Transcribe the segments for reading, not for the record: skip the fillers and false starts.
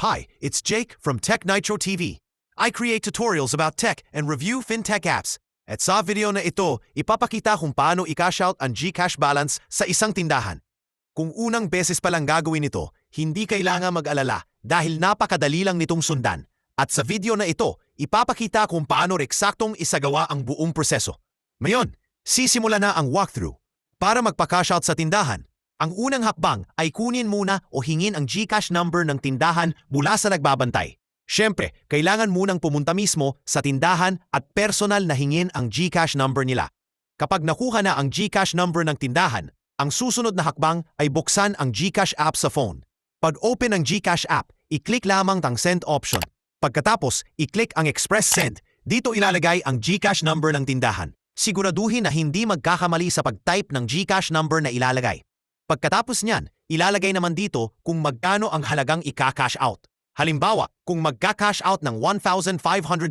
Hi, it's Jake from Tech Nitro TV. I create tutorials about tech and review fintech apps. At sa video na ito, ipapakita kung paano i-cash out ang GCash balance sa isang tindahan. Kung unang beses pa lang gagawin ito, hindi kailangan mag-alala dahil napakadali lang nitong sundan. At sa video na ito, ipapakita kung paano eksaktong isagawa ang buong proseso. Ngayon, sisimula na ang walkthrough. Para magpa-cash out sa tindahan, ang unang hakbang ay kunin muna o hingin ang GCash number ng tindahan mula sa nagbabantay. Siyempre, kailangan munang pumunta mismo sa tindahan at personal na hingin ang GCash number nila. Kapag nakuha na ang GCash number ng tindahan, ang susunod na hakbang ay buksan ang GCash app sa phone. Pag open ang GCash app, i-click lamang ang send option. Pagkatapos, i-click ang express send. Dito ilalagay ang GCash number ng tindahan. Siguraduhin na hindi magkakamali sa pag-type ng GCash number na ilalagay. Pagkatapos niyan, ilalagay naman dito kung magkano ang halagang ika-cash out. Halimbawa, kung magka-cash out ng 1,500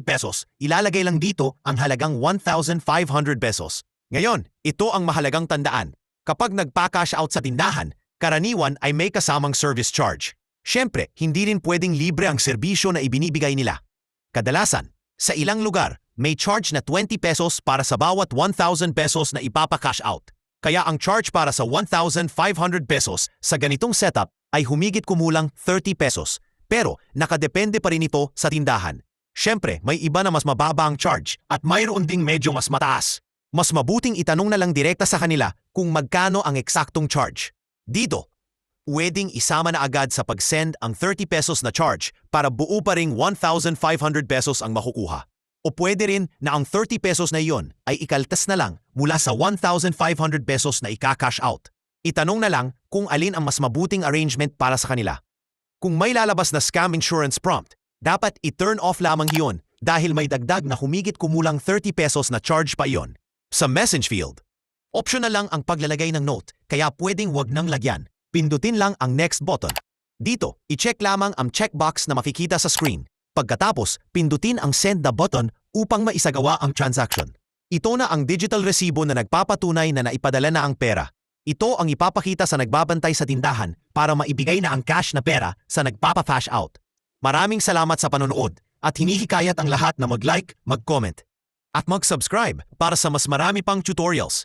pesos, ilalagay lang dito ang halagang 1,500 pesos. Ngayon, ito ang mahalagang tandaan. Kapag nagpa-cash out sa tindahan, karaniwan ay may kasamang service charge. Siyempre, hindi rin pwedeng libre ang serbisyo na ibinibigay nila. Kadalasan, sa ilang lugar, may charge na 20 pesos para sa bawat 1,000 pesos na ipapa-cash out. Kaya ang charge para sa 1,500 pesos sa ganitong setup ay humigit kumulang 30 pesos. Pero nakadepende pa rin ito sa tindahan. Siyempre, may iba na mas mababa ang charge at mayroon ding medyo mas mataas. Mas mabuting itanong na lang direkta sa kanila kung magkano ang eksaktong charge. Dito, pwedeng isama na agad sa pag-send ang 30 pesos na charge para buo pa ring 1,500 pesos ang makukuha. O pwede rin na ang 30 pesos na iyon ay ikaltas na lang mula sa 1,500 pesos na ika-cash out. Itanong na lang kung alin ang mas mabuting arrangement para sa kanila. Kung may lalabas na scam insurance prompt, dapat i-turn off lamang iyon dahil may dagdag na humigit kumulang 30 pesos na charge pa iyon. Sa message field, optional lang ang paglalagay ng note kaya pwedeng wag nang lagyan. Pindutin lang ang next button. Dito, i-check lamang ang checkbox na makikita sa screen. Pagkatapos, pindutin ang send na button upang maisagawa ang transaction. Ito na ang digital resibo na nagpapatunay na naipadala na ang pera. Ito ang ipapakita sa nagbabantay sa tindahan para maibigay na ang cash na pera sa nagpapa-cash out. Maraming salamat sa panonood at hinihikayat ang lahat na mag-like, mag-comment at mag-subscribe para sa mas marami pang tutorials.